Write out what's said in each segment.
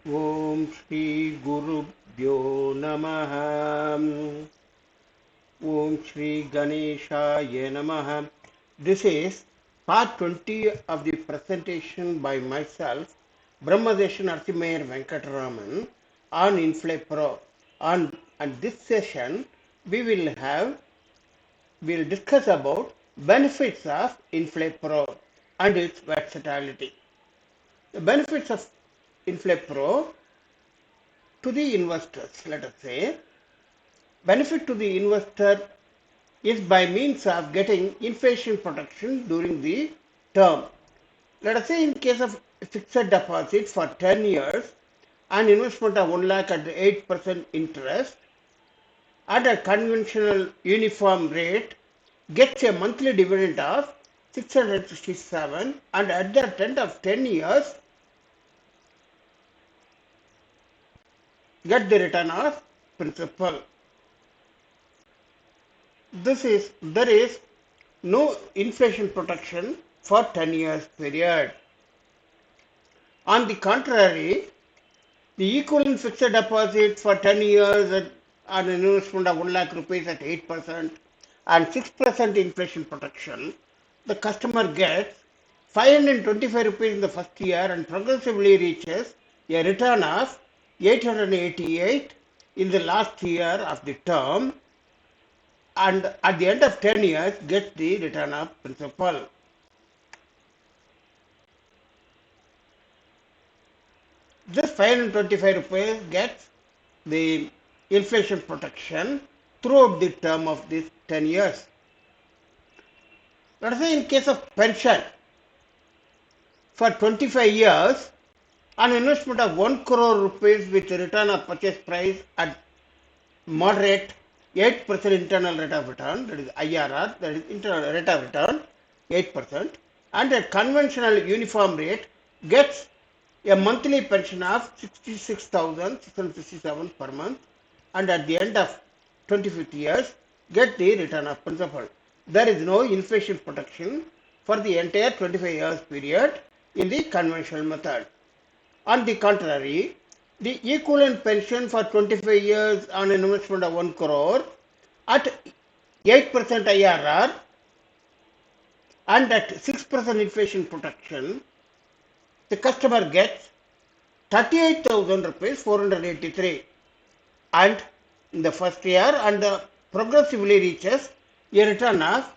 Om Shri Gurubhyo Namaha. Om Shri Ganeshaya Namaha. This is part 20 of the presentation by myself, Brahmadesh Narsimayer Venkataraman, on INFLAPRO. On this session, we'll discuss about benefits of INFLAPRO and its versatility. The benefits of INFLAPRO to the investors, let us say, benefit to the investor is by means of getting inflation protection during the term. Let us say in case of fixed deposit for 10 years, an investment of 1 lakh at 8% interest at a conventional uniform rate gets a monthly dividend of 667, and at the end of 10 years get the return of principal. There is no inflation protection for 10 years period. On the contrary, the equivalent fixed deposit for 10 years on an investment of 1 lakh rupees at 8% and 6% inflation protection, the customer gets 525 rupees in the first year and progressively reaches a return of 888 in the last year of the term, and at the end of 10 years gets the return of principal. This 525 rupees gets the inflation protection throughout the term of these 10 years. Let us say in case of pension, for 25 years, an investment of 1 crore rupees with return of purchase price at moderate 8% internal rate of return, that is IRR, that is internal rate of return 8%, and a conventional uniform rate gets a monthly pension of 66,667 per month, and at the end of 25th years get the return of principal. There is no inflation protection for the entire 25 years period in the conventional method. On the contrary, the equivalent pension for 25 years on an investment of 1 crore at 8% IRR and at 6% inflation protection, the customer gets 38,000 rupees 483, and in the first year, and progressively reaches a return of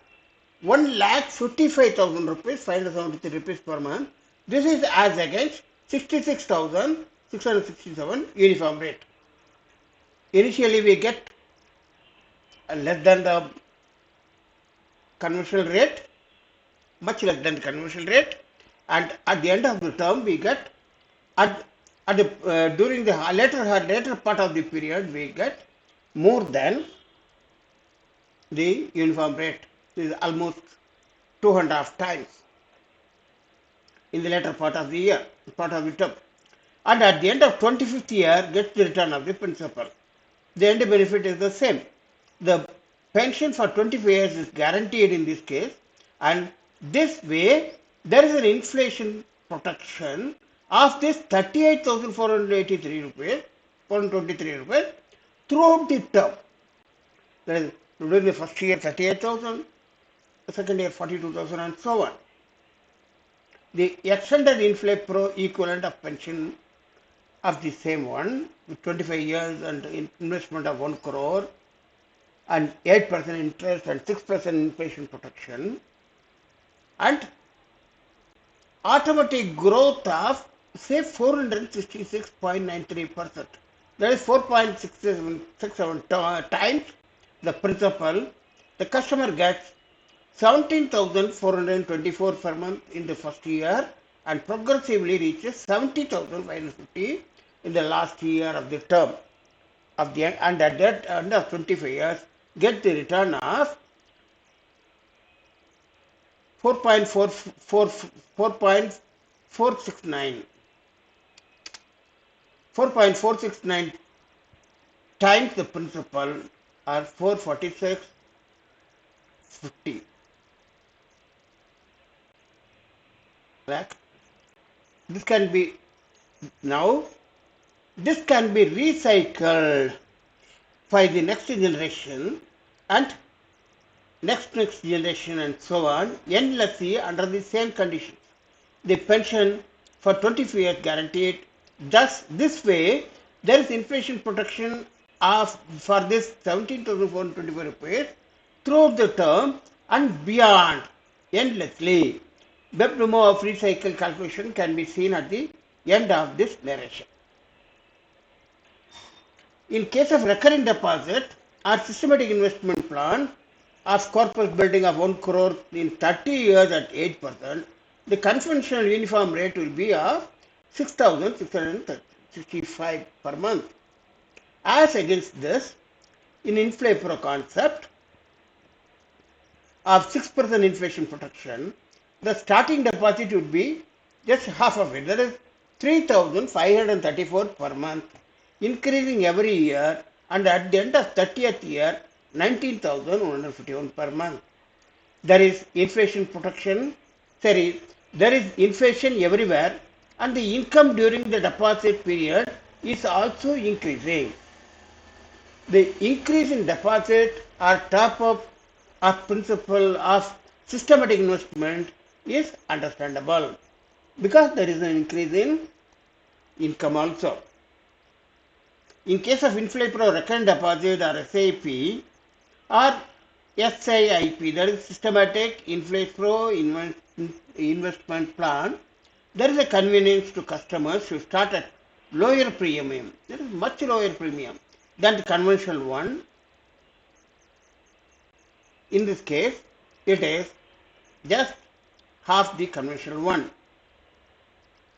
1,55,000 rupees 573 rupees per month. This is as against 66,667 uniform rate. Initially we get less than the conventional rate, much less than the conventional rate, and at the end of the term we get during the later part of the period we get more than the uniform rate. This is almost 2.5 times in the later part of the year, part of the term. And at the end of 25th year gets the return of the principal. The end benefit is the same. The pension for 25 years is guaranteed in this case, and this way there is an inflation protection of this 38,483 rupees, 423 rupees throughout the term. That is, during the first year 38,000, the second year 42,000, and so on. The extended INFLAPRO equivalent of pension of the same one with 25 years and investment of 1 crore and 8% interest and 6% inflation protection, and automatic growth of say 466.93%. That is 4.67 times the principal. The customer gets 17,424 per month in the first year and progressively reaches 70,550 in the last year of the term of the end, and at that end of 25 years get the return of 4.469 times the principal, or 446.50 lakh. This can be now This can be recycled by the next generation and next generation and so on endlessly under the same conditions. The pension for 25 years guaranteed. Thus, this way, there is inflation protection of for this 17,424 rupees throughout the term and beyond endlessly. Web demo of free cycle calculation can be seen at the end of this narration. In case of recurring deposit or systematic investment plan of corpus building of 1 crore in 30 years at 8%, the conventional uniform rate will be of 6,665 per month. As against this, in INFLAPRO concept of 6% inflation protection, the starting deposit would be just half of it, that is 3,534 per month, increasing every year, and at the end of 30th year, 19,151 per month. There is inflation protection, there is inflation everywhere, and the income during the deposit period is also increasing. The increase in deposit or top up of principle of systematic investment is understandable because there is an increase in income also. In case of INFLAPRO recurrent deposit or SIP or SIIP, that is systematic INFLAPRO investment plan, there is a convenience to customers to start at lower premium. There is much lower premium than the conventional one. In this case, it is just half the conventional one.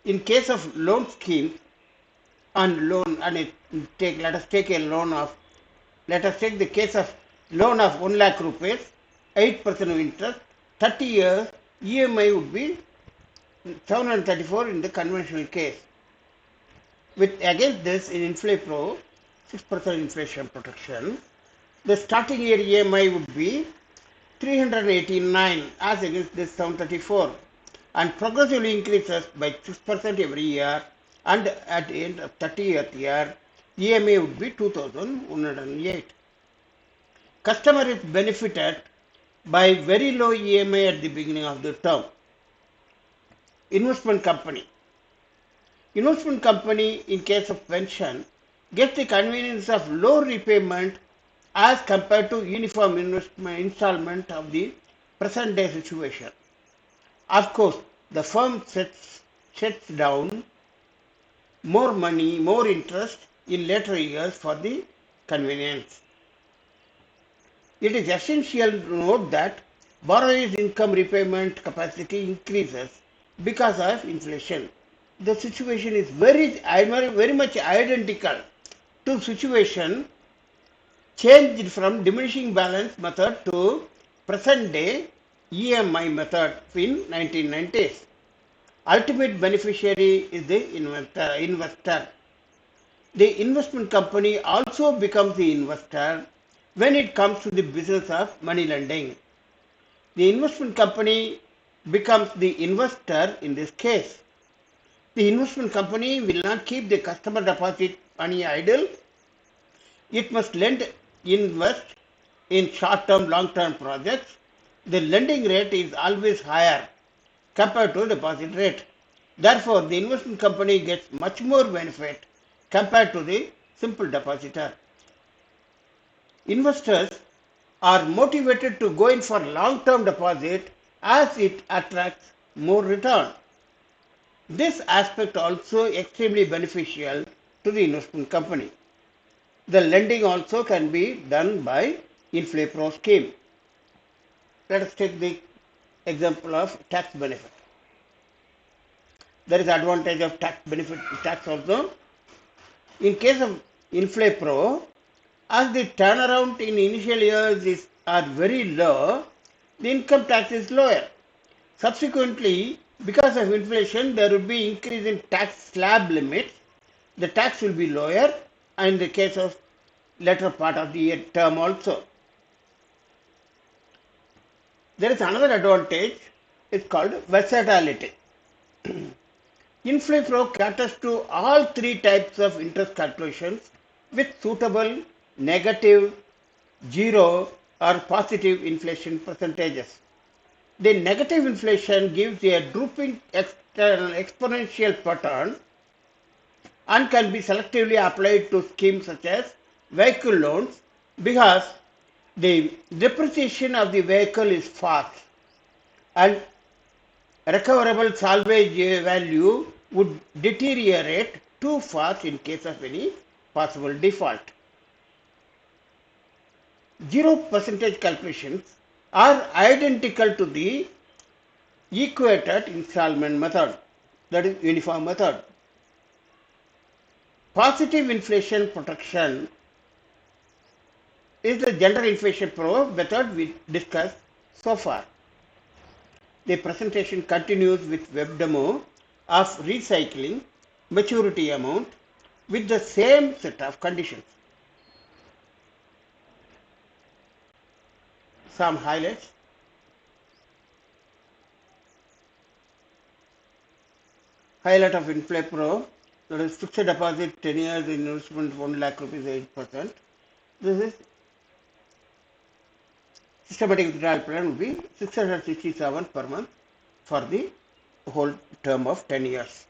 In case of loan scheme and let us take the case of loan of 1 lakh rupees, 8% of interest, 30 years, EMI would be 734 in the conventional case. With against this in INFLAPRO, 6% inflation protection, the starting year EMI would be 389 as against this 734 and progressively increases by 6% every year, and at the end of 30th year, EMI would be 2,108. Customer is benefited by very low EMI at the beginning of the term. Investment company. Investment company in case of pension gets the convenience of low repayment as compared to uniform investment installment of the present day situation. Of course, the firm sets down more money, more interest in later years for the convenience. It is essential to note that borrower's income repayment capacity increases because of inflation. The situation is very much identical to situation changed from diminishing balance method to present day EMI method in 1990s. Ultimate beneficiary is the investor. The investment company also becomes the investor when it comes to the business of money lending. The investment company becomes the investor in this case. The investment company will not keep the customer deposit money idle. It must invest in short-term, long-term projects. The lending rate is always higher compared to deposit rate. Therefore, the investment company gets much more benefit compared to the simple depositor. Investors are motivated to go in for long-term deposit as it attracts more return. This aspect also extremely beneficial to the investment company. The lending also can be done by INFLAPRO scheme. Let us take the example of tax benefit. There is advantage of tax benefit tax also. In case of INFLAPRO, as the turnaround in initial years are very low, the income tax is lower. Subsequently, because of inflation, there will be increase in tax slab limits. The tax will be lower, and in the case of later part of the year term also. There is another advantage, it's called versatility. INFLAPRO caters to all three types of interest calculations with suitable negative, zero, or positive inflation percentages. The negative inflation gives a drooping exponential pattern and can be selectively applied to schemes such as vehicle loans because the depreciation of the vehicle is fast and recoverable salvage value would deteriorate too fast in case of any possible default. 0% calculations are identical to the equated installment method, that is uniform method. Positive inflation protection is the general inflation method we discussed so far. The presentation continues with web demo of recycling maturity amount with the same set of conditions. Some highlights. Highlight of INFLAPRO, that is fixed deposit 10 years investment 1 lakh rupees 8%. This is systematic withdrawal plan will be 667 per month for the whole term of 10 years.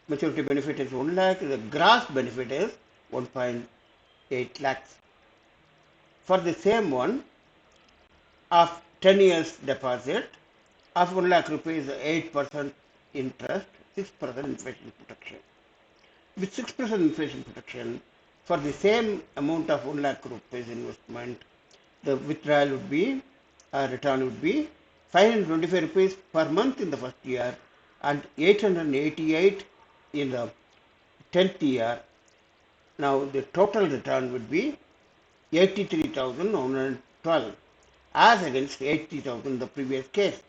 Maturity benefit is 1 lakh, the gross benefit is 1.8 lakhs. For the same one of 10 years deposit of 1 lakh rupees 8% interest, 6% inflation protection. With 6% inflation protection, for the same amount of 1 lakh rupees investment, the withdrawal would be, return would be 525 rupees per month in the first year and 888 in the 10th year. Now the total return would be 83,112 as against 80,000 in the previous case.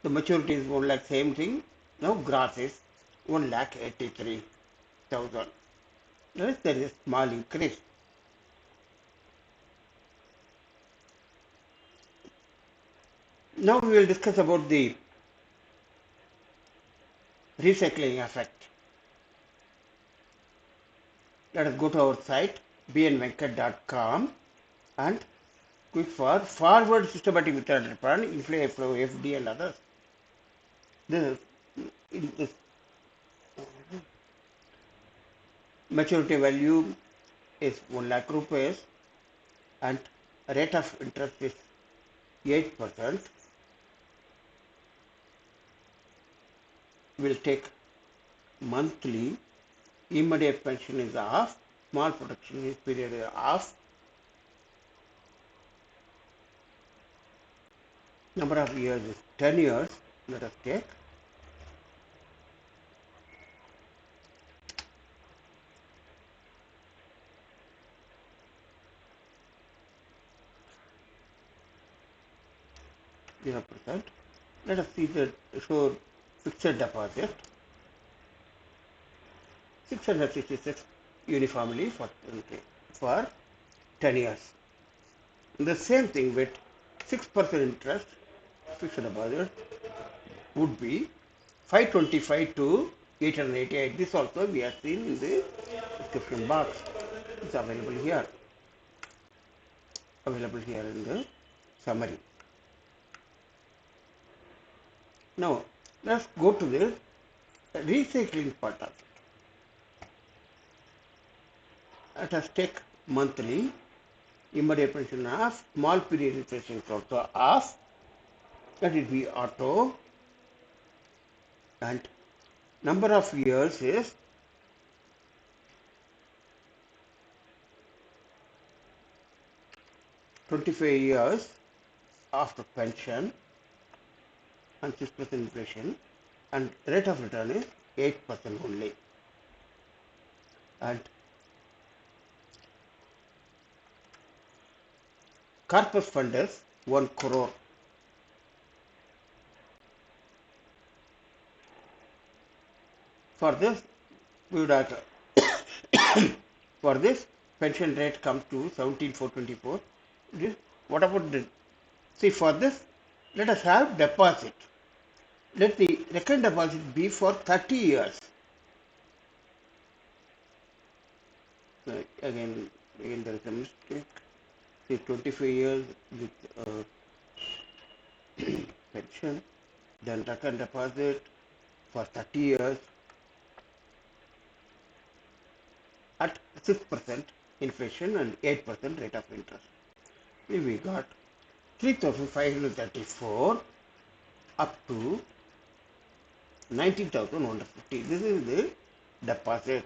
The maturity is 1 lakh, same thing. Now gross is 1,83,000. There is a small increase. Now we will discuss about the recycling effect. Let us go to our site bnvenkat.com and click for forward systematic withdrawal plan, INFLAPRO, FD and others. This maturity value is 1 lakh rupees and rate of interest is 8%. Will take monthly. Immediate pension is off. Small protection is period is off. Number of years is 10 years. Let us take. %. Let us see the show fixed deposit. 666 uniformly for 10 years. The same thing with 6% interest fixed deposit would be 525 to 888. This also we have seen in the description box. It's available here. Available here in the summary. Now let's go to the recycling part of it. Let us take monthly. Immediate pension off, small period inflation is also off. Let it be auto. And number of years is 25 years after pension and 6% inflation, and rate of return is 8% only. And corpus fund is 1 crore. For this, we would have for this pension rate comes to 17,424. What about the See, for this, let us have deposit. Let the recurrent deposit be for 30 years. Again, there is a mistake. See, 25 years with pension, then recurrent deposit for 30 years at 6% inflation and 8% rate of interest. See, we got 3,534 up to 19,150. This is the deposit.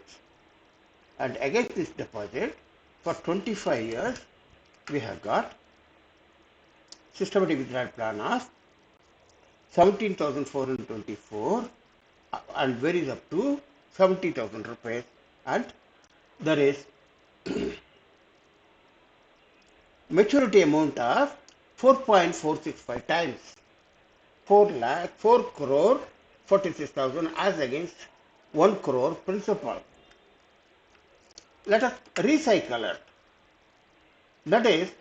And against this deposit, for 25 years, we have got systematic withdrawal plan of 17,424 and varies up to 70,000 rupees, and there is maturity amount of 4.465 times 4 crore 46,000 as against 1 crore principal. Let us recycle it. That is,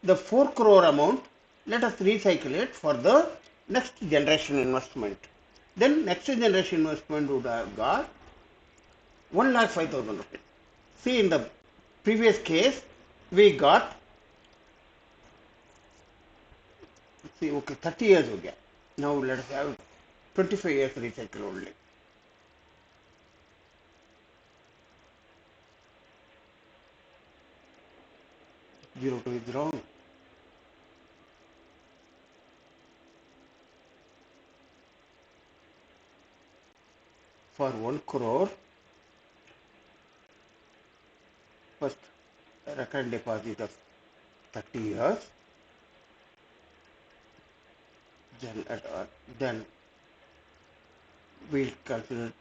the 4 crore amount, let us recycle it for the next generation investment. Then next generation investment would have got 1,05,000 rupees. See, in the previous case, we got, see, okay, 30 years ho gaya. Now let us have 25 years recycle only. Zero to withdraw. For 1 crore, first recurrent deposit of 30 years, then we'll consider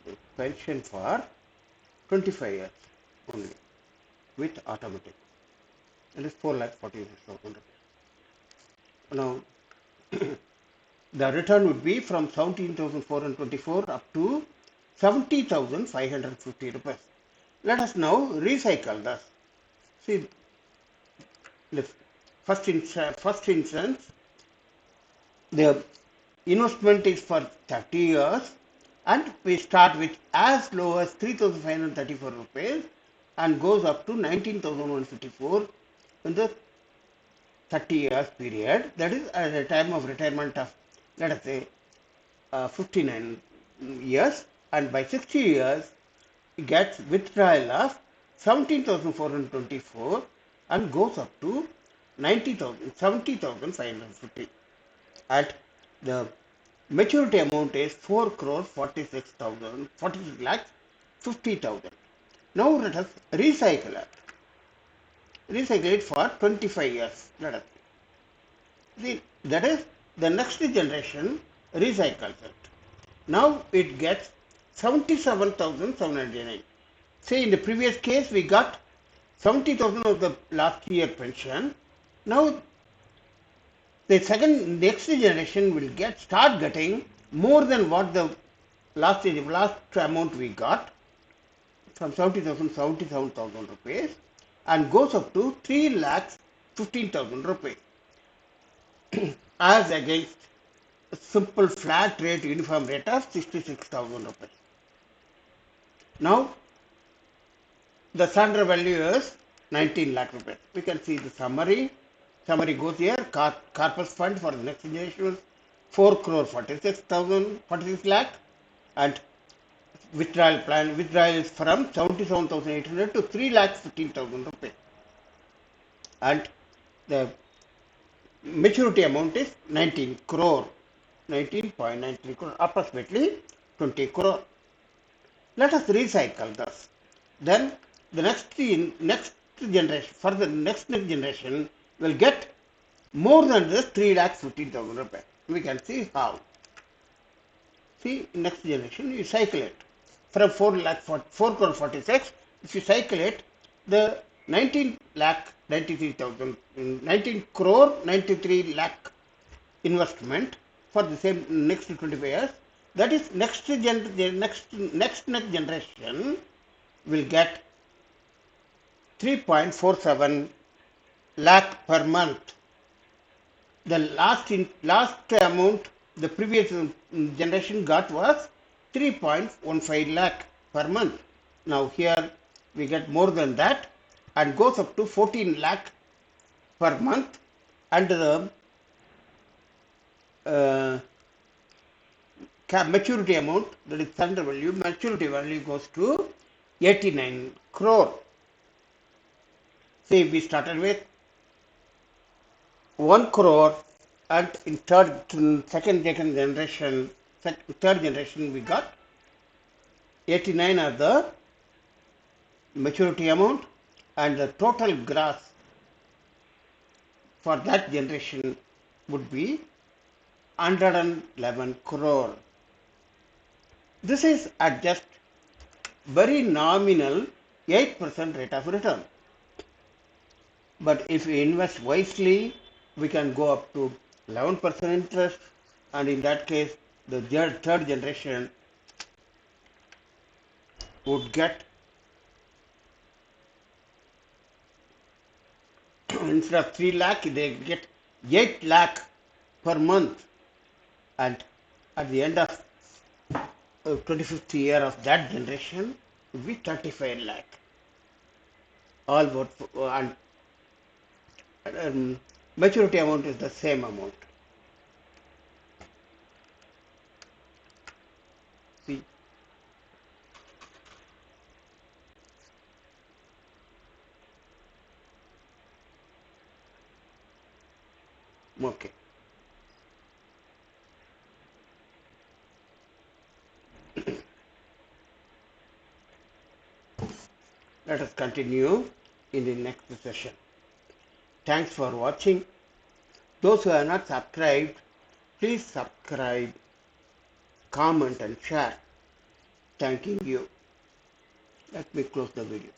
the pension for 25 years only with automatic. It is 4,46,000 rupees. Now, the return would be from 17,424 up to 70,550 rupees. Let us now recycle this. See, the first instance, the investment is for 30 years and we start with as low as 3,534 rupees and goes up to 19,154 in the 30 years period. That is at the time of retirement of, let us say, 59 years, and by 60 years it gets withdrawal of 17,424 and goes up to 70,550. At the maturity amount is 4 crore 46,000, 46 lakhs 50,000. Now let us recycle it. Recycle it for 25 years. Let us see. That is, the next generation recycles it. Now it gets 77,709. Say in the previous case we got 70,000 of the last year pension. Now the next generation will start getting more than what the last amount we got, from 70,000, 77,000 rupees, and goes up to 3,15,000 rupees as against a simple flat rate uniform rate of 66,000 rupees. Now the surrender value is 19 lakh rupees. We can see the summary. Summary goes here. Corpus fund for the next generation was 4 crore 46 lakh, and withdrawal plan is from 77,800 to 3,15,000 rupees, and the maturity amount is 19 crore, 19.93 crore, approximately 20 crore. Let us recycle this. Then the next generation, for the next generation, will get more than this 3,15,000 rupees. We can see how. See, next generation, you cycle it. From 4 crore 46, if you cycle it, the 19 crore 93 lakh investment for the same next 25 years, that is next generation will get 3.47 lakh per month. The last amount the previous generation got was 3.15 lakh per month. Now here we get more than that and goes up to 14 lakh per month, and the maturity amount, that is surrender value, maturity value goes to 89 crore. See, we started with 1 crore, and in third generation we got 89 as the maturity amount, and the total gross for that generation would be 111 crore. This is at just very nominal 8% rate of return. But if we invest wisely, we can go up to 11% interest, and in that case, the third generation would get, instead of 3 lakh, they get 8 lakh per month, and at the end of 25th year of that generation would be 35 lakh. All what, and maturity amount is the same amount. See, okay. Let us continue in the next session. Thanks for watching. Those who are not subscribed, please subscribe, comment and share. Thanking you. Let me close the video.